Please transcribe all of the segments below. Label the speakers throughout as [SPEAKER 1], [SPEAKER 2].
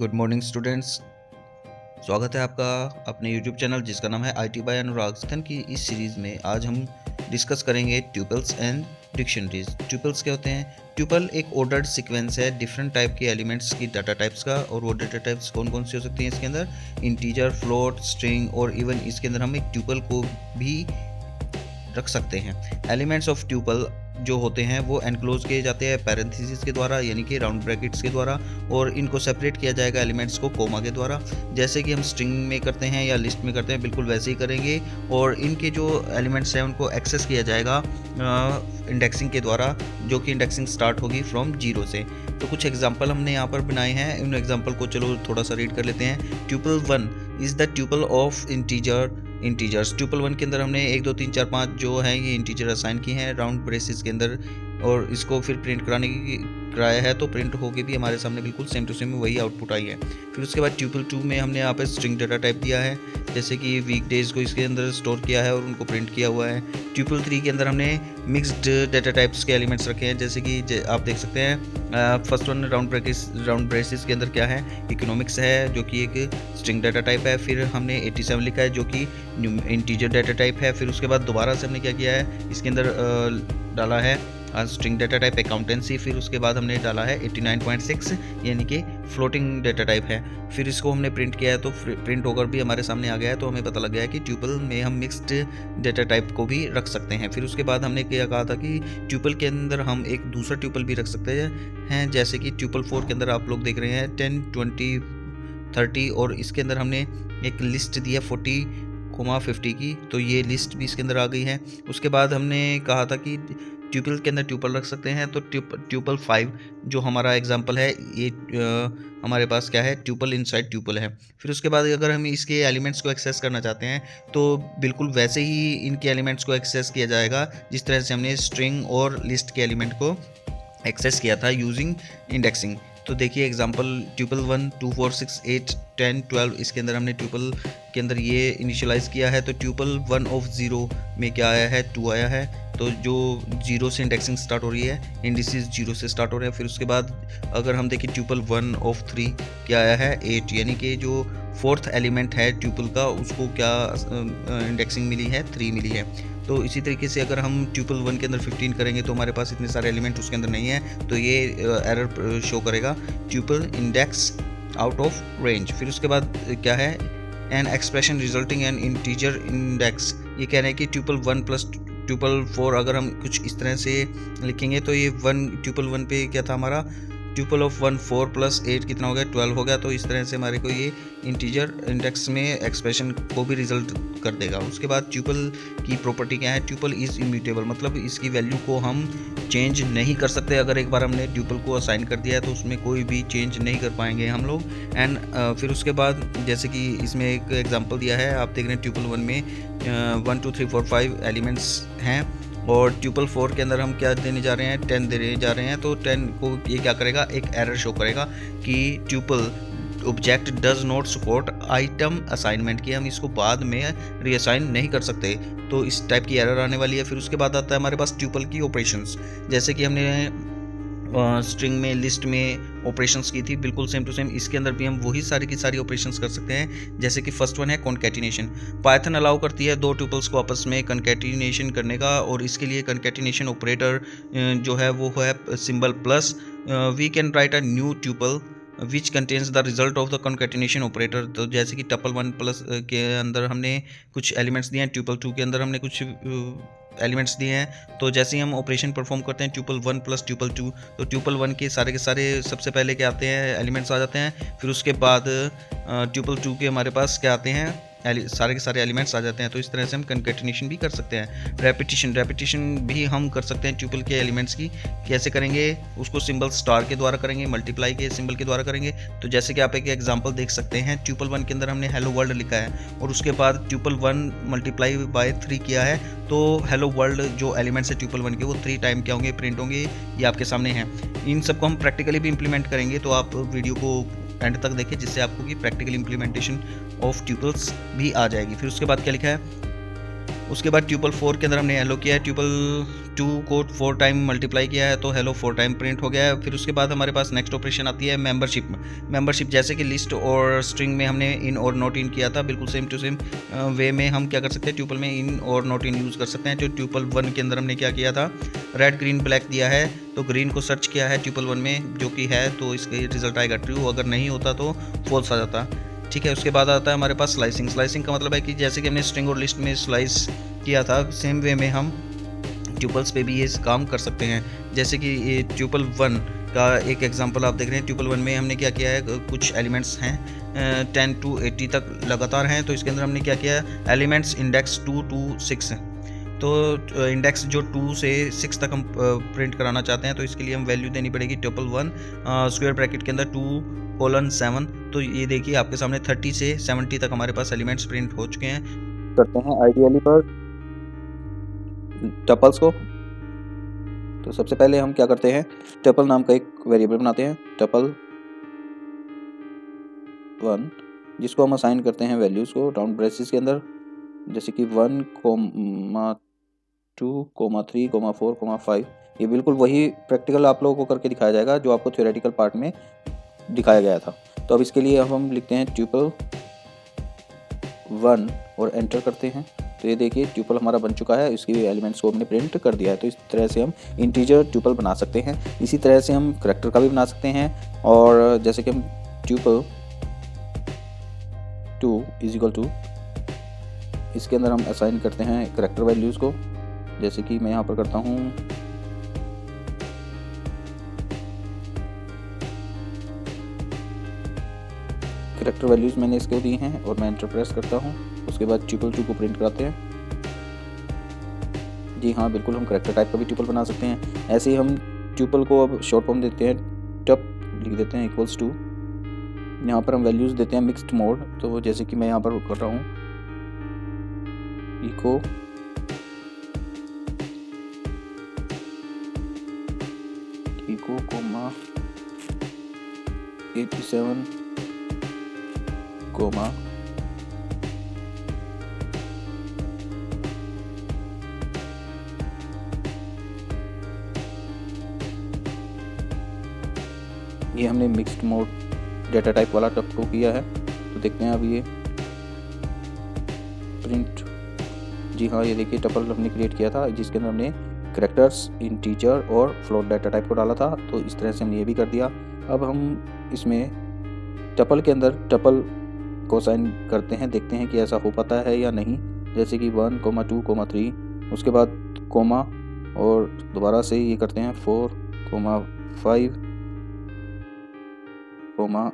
[SPEAKER 1] Good morning students. स्वागत है आपका अपने यूट्यूब चैनल जिसका नाम है IT बाय अनुराग स्थन की इस सीरीज़ में। आज हम डिस्कस करेंगे ट्यूपल्स एंड डिक्शनरीज। ट्यूपल्स क्या होते हैं? ट्यूपल एक ऑर्डर्ड सीक्वेंस है डिफरेंट टाइप के एलिमेंट्स की डाटा टाइप्स का। और वो डाटा टाइप्स कौन कौन सी हो सकती हैं इसके अंदर? इंटीजर, फ्लोट, स्ट्रिंग और इवन इसके अंदर हम एक ट्यूपल को भी रख सकते हैं। एलिमेंट्स ऑफ ट्यूपल जो होते हैं वो एनक्लोज किए जाते हैं पैरेंथेसिस के द्वारा, यानी कि राउंड ब्रैकेट्स के द्वारा, और इनको सेपरेट किया जाएगा एलिमेंट्स को कोमा के द्वारा, जैसे कि हम स्ट्रिंग में करते हैं या लिस्ट में करते हैं, बिल्कुल वैसे ही करेंगे। और इनके जो एलिमेंट्स हैं उनको एक्सेस किया जाएगा इंडेक्सिंग के द्वारा, जो कि इंडेक्सिंग स्टार्ट होगी फ्रॉम 0 से। तो कुछ एग्जांपल हमने यहाँ पर बनाए हैं, उन एग्जांपल को चलो थोड़ा सा रीड कर लेते हैं। Tuple 1 is the tuple of integers. Tuple 1 के अंदर हमने 1 2 3 4 5 जो है ये इंटीजर असाइन की हैं राउंड ब्रेसेस के अंदर, और इसको फिर प्रिंट कराया है, तो प्रिंट होके भी हमारे सामने बिल्कुल सेम टू सेम वही आउटपुट आई है। फिर उसके बाद ट्यूपल 2 में हमने यहाँ पे स्ट्रिंग डाटा टाइप दिया है, जैसे कि वीक डेज को इसके अंदर स्टोर किया है और उनको प्रिंट किया हुआ है। ट्यूपल 3 के अंदर हमने मिक्स्ड डाटा टाइप्स के एलिमेंट्स रखे हैं, जैसे कि आप देख सकते हैं फर्स्ट वन राउंड ब्रेसेस के अंदर क्या है? इकोनॉमिक्स है, जो कि एक स्ट्रिंग डाटा टाइप है। फिर हमने 87 लिखा है, जो कि इंटीजर डाटा टाइप है। फिर उसके बाद दोबारा से हमने क्या किया है, इसके अंदर डाला है स्ट्रिंग डाटा टाइप अकाउंटेंसी। फिर उसके बाद हमने डाला है 89.6, यानी कि फ्लोटिंग डाटा टाइप है। फिर इसको हमने प्रिंट किया है, तो प्रिंट होकर भी हमारे सामने आ गया है, तो हमें पता लग गया है कि ट्यूपल में हम मिक्स्ड डाटा टाइप को भी रख सकते हैं। फिर उसके बाद हमने क्या कहा था कि ट्यूपल के अंदर हम एक दूसरा ट्यूपल भी रख सकते हैं, जैसे कि ट्यूपल 4 के अंदर आप लोग देख रहे हैं 10 20 30, और इसके अंदर हमने एक लिस्ट दी है 40,50 की, तो ये लिस्ट भी इसके अंदर आ गई है। उसके बाद हमने कहा था कि ट्यूपल के अंदर ट्यूपल रख सकते हैं, तो ट्यूपल 5 जो हमारा एग्जांपल है, ये हमारे पास क्या है? ट्यूपल इनसाइड ट्यूपल है। फिर उसके बाद अगर हम इसके एलिमेंट्स को एक्सेस करना चाहते हैं, तो बिल्कुल वैसे ही इनके एलिमेंट्स को एक्सेस किया जाएगा जिस तरह से हमने स्ट्रिंग और लिस्ट के एलिमेंट को एक्सेस किया था यूजिंग इंडेक्सिंग। तो देखिए एग्जांपल ट्यूपल 1 2 4 6 8 10 12, इसके अंदर हमने ट्यूपल के अंदर ये इनिशियलाइज किया है। तो ट्यूपल 1 ऑफ 0 में क्या आया है? 2 आया है, तो जो 0 से इंडेक्सिंग स्टार्ट हो रही है, इंडिसेस 0 से स्टार्ट हो रहे हैं। फिर उसके बाद अगर हम देखें ट्यूपल 1 ऑफ 3 क्या आया है? 8, यानी कि जो फोर्थ एलिमेंट है ट्यूपल का उसको क्या इंडेक्सिंग मिली है? 3 मिली है। तो इसी तरीके से अगर हम ट्यूपल 1 के अंदर 15 करेंगे तो हमारे पास इतने सारे एलिमेंट उसके अंदर नहीं है, तो ये एरर शो करेगा tuple index out of range. फिर उसके बाद क्या है? An expression resulting N integer index. ये कह रहे हैं कि ट्यूपल 1 प्लस ट्यूपल 4 अगर हम कुछ इस तरह से लिखेंगे, तो ये ट्यूपल 1 पे क्या था हमारा? ट्यूपल ऑफ 1 4 प्लस 8 कितना हो गया? 12 हो गया। तो इस तरह से हमारे को ये इंटीजर इंडेक्स में एक्सप्रेशन को भी रिजल्ट कर देगा। उसके बाद ट्यूपल की प्रॉपर्टी क्या है? ट्यूपल इज़ इम्यूटेबल, मतलब इसकी वैल्यू को हम चेंज नहीं कर सकते। अगर एक बार हमने ट्यूपल को असाइन कर दिया है तो उसमें कोई भी चेंज नहीं कर पाएंगे हम लोग। एंड फिर उसके बाद जैसे कि इसमें एक एग्जांपल दिया है, आप देख रहे हैं ट्यूपल 1 में 1 2 3 4 5 एलिमेंट्स हैं, और ट्यूपल 4 के अंदर हम क्या देने जा रहे हैं? 10 देने जा रहे हैं। तो 10 को ये क्या करेगा? एक एरर शो करेगा कि tuple object does not support item assignment, की हम इसको बाद में रीअसाइन नहीं कर सकते, तो इस टाइप की एरर आने वाली है। फिर उसके बाद आता है हमारे पास ट्यूपल की ऑपरेशंस, जैसे कि हमने स्ट्रिंग में लिस्ट में ऑपरेशंस की थी, बिल्कुल सेम टू सेम इसके अंदर भी हम वही सारी की सारी ऑपरेशंस कर सकते हैं। जैसे कि फर्स्ट वन है कॉन्कैटिनेशन। पाइथन अलाउ करती है दो ट्यूपल्स को आपस में कॉन्कैटिनेशन करने का, और इसके लिए कॉन्कैटिनेशन ऑपरेटर जो है वो है symbol plus. We can write a new tuple which contains the result of the concatenation operator. तो जैसे कि ट्यूपल 1 प्लस के अंदर हमने कुछ एलिमेंट्स दिए हैं, ट्यूपल 2 के अंदर हमने कुछ एलिमेंट्स दिए हैं। तो जैसे ही हम ऑपरेशन परफॉर्म करते हैं ट्यूपल 1 प्लस ट्यूपल 2, तो ट्यूपल 1 के सारे सबसे पहले क्या आते हैं? एलिमेंट्स आ जाते हैं। फिर उसके बाद ट्यूपल 2 के हमारे पास क्या आते हैं? सारे के सारे एलिमेंट्स आ जाते हैं। तो इस तरह से हम कॉन्कैटिनेशन भी कर सकते हैं। रेपिटेशन भी हम कर सकते हैं ट्यूपल के एलिमेंट्स की। कैसे करेंगे? उसको सिंबल स्टार के द्वारा करेंगे, मल्टीप्लाई के सिंबल के द्वारा करेंगे। तो जैसे कि आप एक एग्जांपल देख सकते हैं, ट्यूपल 1 के अंदर हमने हेलो वर्ल्ड लिखा है, और उसके बाद ट्यूपल 1 मल्टीप्लाई बाय 3 किया है, तो हेलो वर्ल्ड जो एलिमेंट्स है ट्यूपल 1 के वो 3 टाइम क्या होंगे? प्रिंट होंगे। ये आपके सामने हैं। इन सबको हम प्रैक्टिकली भी इंप्लीमेंट करेंगे, तो आप वीडियो को एंड तक देखें, जिससे आपको की प्रैक्टिकल इंप्लीमेंटेशन ऑफ ट्यूपल्स भी आ जाएगी। फिर उसके बाद क्या लिखा है? उसके बाद ट्यूपल 4 के अंदर हमने हेलो किया है, ट्यूपल 2 को 4 टाइम मल्टीप्लाई किया है तो हेलो 4 टाइम प्रिंट हो गया है। फिर उसके बाद हमारे पास नेक्स्ट ऑपरेशन आती है मेंबरशिप जैसे कि लिस्ट और स्ट्रिंग में हमने इन और नॉट इन किया था, बिल्कुल सेम टू सेम वे में हम क्या कर सकते हैं, ट्यूपल में इन और नॉट इन यूज़ कर सकते हैं। जो ट्यूपल 1 के अंदर हमने क्या किया था, रेड ग्रीन ब्लैक दिया है तो ग्रीन को सर्च किया है ट्यूपल 1 में जो कि है, तो इसके रिजल्ट आएगा ट्रू, अगर नहीं होता तो फॉल्स आ जाता। ठीक है, उसके बाद आता है हमारे पास स्लाइसिंग का मतलब है कि जैसे कि हमने स्ट्रिंग और लिस्ट में स्लाइस किया था, सेम वे में हम ट्यूपल्स पे भी ये काम कर सकते हैं। जैसे कि ये ट्यूपल 1 का एक एग्जांपल आप देख रहे हैं, ट्यूपल 1 में हमने क्या किया है, कुछ एलिमेंट्स हैं 10 to 80 तक लगातार हैं, तो इसके अंदर हमने क्या किया है, एलिमेंट्स इंडेक्स 2 to 6 हैं, तो इंडेक्स जो 2 से 6 तक हम प्रिंट कराना चाहते हैं, तो इसके लिए हम वैल्यू देनी पड़ेगी ट्यूपल 1 स्क्वायर ब्रैकेट के अंदर 2:7। तो ये देखिए आपके सामने 30 से 70 तक हमारे पास एलिमेंट्स प्रिंट हो चुके हैं।
[SPEAKER 2] करते हैं आइडियली पर टपल्स को। तो सबसे पहले हम क्या करते हैं, टपल नाम का एक वेरिएबल बनाते हैं, टपल 1, जिसको हम असाइन करते हैं वैल्यूज़ को राउंड ब्रेसेस के अंदर, जैसे कि 1, 2, 3, 4, 5। ये बिल्कुल वही प्रैक्टिकल आप लोगों को करके दिखाया जाएगा जो आपको थ्योरेटिकल पार्ट में दिखाया गया था। तो अब इसके लिए अब हम लिखते हैं ट्यूपल 1 और एंटर करते हैं। तो ये देखिए ट्यूपल हमारा बन चुका है, इसकी एलिमेंट्स को हमने प्रिंट कर दिया है। तो इस तरह से हम इंटीजर ट्यूपल बना सकते हैं। इसी तरह से हम करैक्टर का भी बना सकते हैं, और जैसे कि हम ट्यूपल 2 = इसके अंदर हम असाइन करते हैं करैक्टर वैल्यूज़ को, जैसे कि मैं यहाँ पर करता हूँ करैक्टर वैल्यूज़ मैंने इसको दी हैं और मैं एंटर प्रेस करता हूँ। उसके बाद ट्यूपल 2 को प्रिंट कराते हैं। जी हाँ, बिल्कुल हम करैक्टर टाइप का भी ट्यूपल बना सकते हैं। ऐसे ही हम ट्यूपल को अब शॉर्ट फॉर्म देते हैं, टप लिख देते हैं =, यहाँ पर हम वैल्यूज़ देते हैं मिक्स्ड मोड। तो जैसे कि मैं यहाँ पर कर रहा हूँ इको कोमा 87 कोमा ये हमने मिक्स्ड मोड डेटा टाइप वाला टप को किया है। तो देखते हैं अब ये प्रिंट। जी हाँ, ये देखिए टपल हमने क्रिएट किया था जिसके अंदर हमने करैक्टर्स, इंटीजर और फ्लोट डाटा टाइप को डाला था। तो इस तरह से हमने ये भी कर दिया। अब हम इसमें टपल के अंदर टपल को साइन करते हैं, देखते हैं कि ऐसा हो पाता है या नहीं। जैसे कि 1, 2, 3, उसके बाद कोमा, और दोबारा से ये करते हैं 4, 5,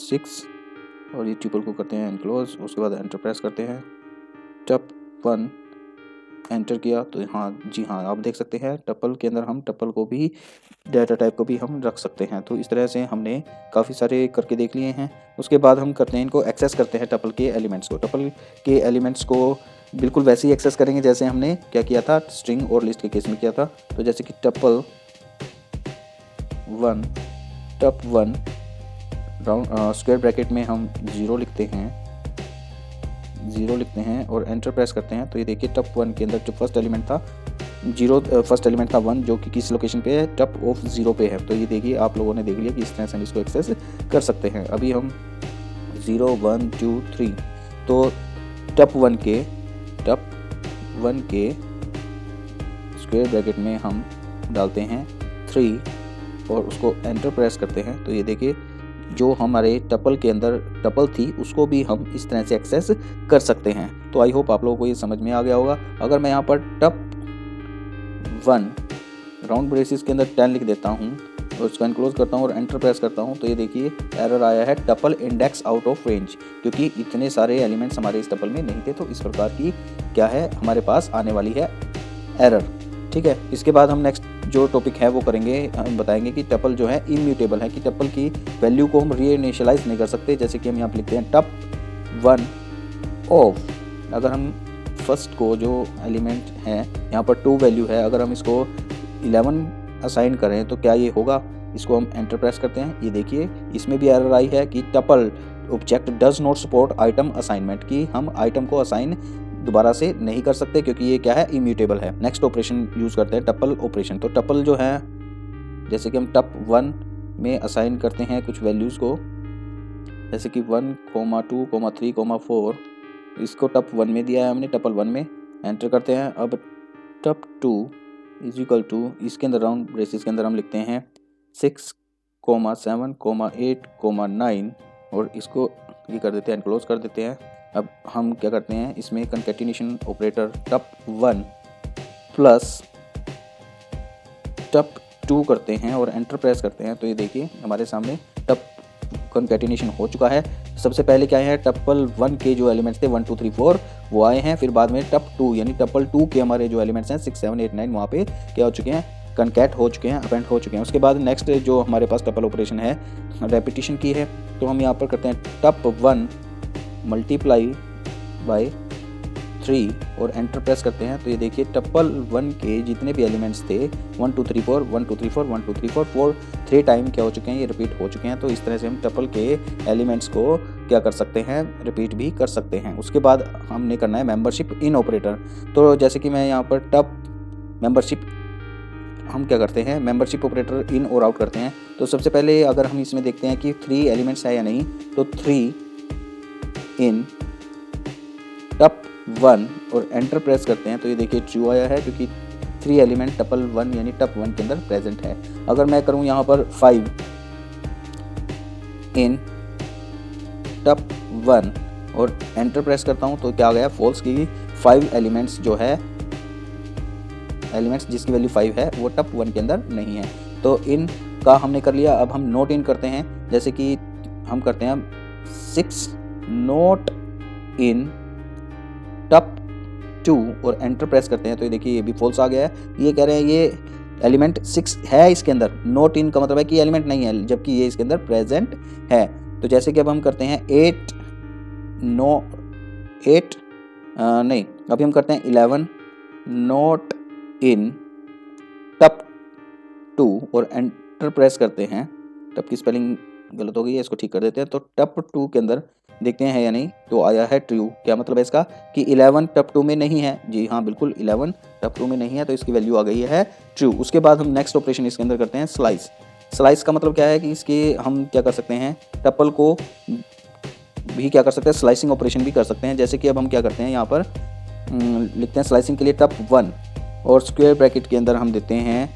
[SPEAKER 2] 6, और ये ट्यूपल को करते हैं एनक्लोज। उसके बाद एंटर प्रेस करते हैं, टप 1 एंटर किया। तो हाँ जी हाँ, आप देख सकते हैं टपल के अंदर हम टपल को भी, डाटा टाइप को भी हम रख सकते हैं। तो इस तरह से हमने काफ़ी सारे करके देख लिए हैं। उसके बाद हम करते हैं इनको एक्सेस करते हैं टपल के एलिमेंट्स को। टपल के एलिमेंट्स को बिल्कुल वैसे ही एक्सेस करेंगे जैसे हमने क्या किया था स्ट्रिंग और लिस्ट के केस में किया था। तो जैसे कि टप 1 राउंड स्क्वायर ब्रैकेट में हम 0 लिखते हैं और एंटर प्रेस करते हैं। तो ये देखिए टप 1 के अंदर जो फर्स्ट एलिमेंट था 0, फर्स्ट एलिमेंट था 1, जो कि किस लोकेशन पे है, टप ऑफ 0 पे है। तो ये देखिए आप लोगों ने देख लिया कि इस तरह से हम इसको एक्सेस कर सकते हैं। अभी हम 0, 1, 2, 3, तो टप 1 के स्क्वायर ब्रैकेट में हम डालते हैं 3 और उसको एंटर प्रेस करते हैं। तो ये देखिए जो हमारे टपल के अंदर टपल थी उसको भी हम इस तरह से एक्सेस कर सकते हैं। तो आई होप आप लोगों को ये समझ में आ गया होगा। अगर मैं यहाँ पर टप 1 राउंड ब्रेसेस के अंदर 10 लिख देता हूँ और उसको एनक्लोज करता हूँ और एंटर प्रेस करता हूँ, तो ये देखिए एरर आया है tuple index out of range, क्योंकि इतने सारे एलिमेंट्स हमारे इस टपल में नहीं थे। तो इस प्रकार की क्या है हमारे पास आने वाली है एरर। ठीक है, इसके बाद हम नेक्स्ट जो टॉपिक है वो करेंगे, हम बताएंगे कि टपल जो है इम्यूटेबल है, कि टपल की वैल्यू को हम रीइनिशियलाइज नहीं कर सकते। जैसे कि हम यहाँ पर लिखते हैं टप 1 ऑफ, अगर हम फर्स्ट को जो एलिमेंट है यहाँ पर 2 वैल्यू है, अगर हम इसको 11 असाइन करें तो क्या ये होगा। इसको हम एंटर प्रेस करते हैं। ये देखिए इसमें भी एरर आई है कि tuple object does not support item assignment, कि हम आइटम को असाइन दोबारा से नहीं कर सकते क्योंकि ये क्या है, इम्यूटेबल है। नेक्स्ट ऑपरेशन यूज़ करते हैं टपल ऑपरेशन। तो टपल जो है, जैसे कि हम टप 1 में असाइन करते हैं कुछ वैल्यूज़ को, जैसे कि 1, 2, 3, 4, इसको टप 1 में दिया है हमने, टपल 1 में एंटर करते हैं। अब टप 2 इज इक्वल टू, इसके अंदर राउंड ब्रेसेस के अंदर हम लिखते हैं 6, 7, 8, 9 और इसको ये कर देते हैं, एनक्लोज कर देते हैं। अब हम क्या करते हैं, इसमें कंकैटिनेशन ऑपरेटर टप 1 प्लस टप 2 करते हैं और एंटर प्रेस करते हैं। तो ये देखिए हमारे सामने टप कंकैटिनेशन हो चुका है। सबसे पहले क्या है, टपल 1 के जो एलिमेंट्स थे 1, 2, 3, 4 वो आए हैं, फिर बाद में टप 2 यानी टपल 2 के हमारे जो एलिमेंट्स हैं 6, 7, 8, 9 वहाँ पे क्या हो चुके हैं, कनकैट हो चुके हैं, अपेंड हो चुके हैं। उसके बाद नेक्स्ट जो हमारे पास टपल ऑपरेशन है रेपिटेशन की है, तो हम यहाँ पर करते हैं टप 1 मल्टीप्लाई बाय 3 और एंटर प्रेस करते हैं। तो ये देखिए टपल 1 के जितने भी एलिमेंट्स थे 1, 2, 3, 4, 1, 2, 3, 4, 1, 2, 3, 4, 3 टाइम क्या हो चुके हैं, ये रिपीट हो चुके हैं। तो इस तरह से हम टपल के एलिमेंट्स को क्या कर सकते हैं, रिपीट भी कर सकते हैं। उसके बाद हमने करना है मेंबरशिप इन ऑपरेटर। तो जैसे कि मैं यहाँ पर टप मेंबरशिप, हम क्या करते हैं, मेंबरशिप ऑपरेटर इन और आउट करते हैं। तो सबसे पहले अगर हम इसमें देखते हैं कि 3 एलिमेंट्स है या नहीं, तो 3 इन टप 1 और एंटर प्रेस करते हैं। तो ये देखिए ट्रू आया है क्योंकि 3 एलिमेंट टपल 1 यानी टप 1 के अंदर प्रेजेंट है। अगर मैं करूं यहाँ पर 5 इन टप 1 और एंटर प्रेस करता हूं तो क्या आ गया, फॉल्स, की 5 एलिमेंट्स जो है, एलिमेंट्स जिसकी वैल्यू 5 है वो टप 1 के अंदर नहीं है। तो इन का हमने कर लिया। अब हम नोट इन करते हैं, जैसे कि हम करते हैं 6 नोट इन टप 2 और एंटर प्रेस करते हैं। तो ये देखिए ये भी फॉल्स आ गया है। ये कह रहे हैं ये एलिमेंट 6 है इसके अंदर, नोट इन का मतलब है कि एलिमेंट नहीं है, जबकि ये इसके अंदर प्रेजेंट है। तो जैसे कि अब हम करते हैं 8 नहीं, अभी हम करते हैं 11 नोट इन टप 2 और एंटर प्रेस करते हैं। टप की स्पेलिंग गलत हो गई है, इसको ठीक कर देते हैं। तो टप 2 के अंदर देखते हैं या नहीं, तो आया है ट्रू। क्या मतलब है इसका, कि 11 टप 2 में नहीं है। जी हाँ बिल्कुल, 11 टप 2 में नहीं है, तो इसकी वैल्यू आ गई है ट्रू। उसके बाद हम नेक्स्ट ऑपरेशन इसके अंदर करते हैं स्लाइस। स्लाइस का मतलब क्या है कि इसके हम क्या कर सकते हैं, टपल को भी क्या कर सकते हैं, स्लाइसिंग ऑपरेशन भी कर सकते हैं। जैसे कि अब हम क्या करते हैं, यहाँ पर लिखते हैं स्लाइसिंग के लिए टप 1 और स्क्वायर ब्रैकेट के अंदर हम देते हैं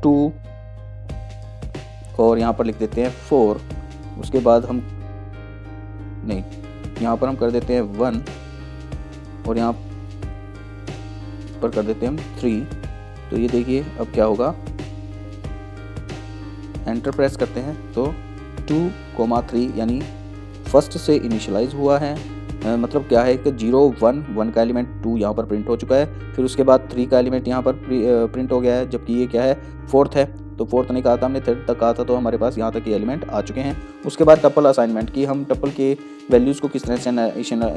[SPEAKER 2] 2 और यहाँ पर लिख देते हैं 4। उसके बाद हम नहीं, यहाँ पर हम कर देते हैं 1 और यहाँ पर कर देते हैं हम 3। तो ये देखिए अब क्या होगा, एंटर प्रेस करते हैं तो 2, 3 यानी फर्स्ट से इनिशियलाइज हुआ है। मतलब क्या है कि 0, 1 का एलिमेंट 2 यहाँ पर प्रिंट हो चुका है, फिर उसके बाद 3 का एलिमेंट यहाँ पर प्रिंट हो गया है, जबकि ये क्या है, 4th है। तो 4th नहीं कहा था हमने, 3rd तक कहा था, तो हमारे पास यहाँ तक ये एलिमेंट आ चुके हैं। उसके बाद टपल असाइनमेंट की, हम टपल के वैल्यूज़ को किस तरह से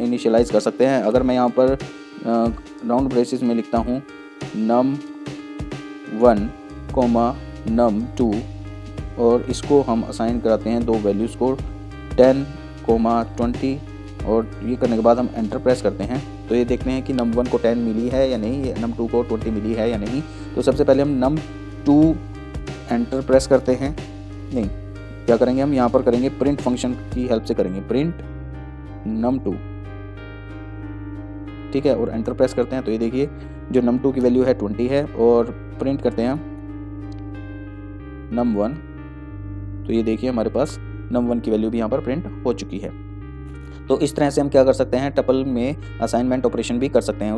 [SPEAKER 2] इनिशियलाइज कर सकते हैं। अगर मैं यहाँ पर राउंड ब्रेसेस में लिखता हूँ num1, num2 और इसको हम असाइन कराते हैं 2 वैल्यूज़ को 10, 20 और ये करने के बाद हम एंटर प्रेस करते हैं। तो ये देखते हैं कि num1 को 10 मिली है या नहीं, num2 को 20 मिली है या नहीं। तो सबसे पहले हम num2 एंटर प्रेस करते हैं, नहीं क्या करेंगे, हम यहाँ पर करेंगे प्रिंट फंक्शन की हेल्प से करेंगे प्रिंट num2, ठीक है, और एंटर प्रेस करते हैं। तो ये देखिए जो num2 की वैल्यू है 20 है और प्रिंट करते हैं num1। तो ये देखिए हमारे पास num1 की वैल्यू भी यहाँ पर प्रिंट हो चुकी है। तो इस तरह से हम क्या कर सकते हैं, टपल में असाइनमेंट ऑपरेशन भी कर सकते हैं।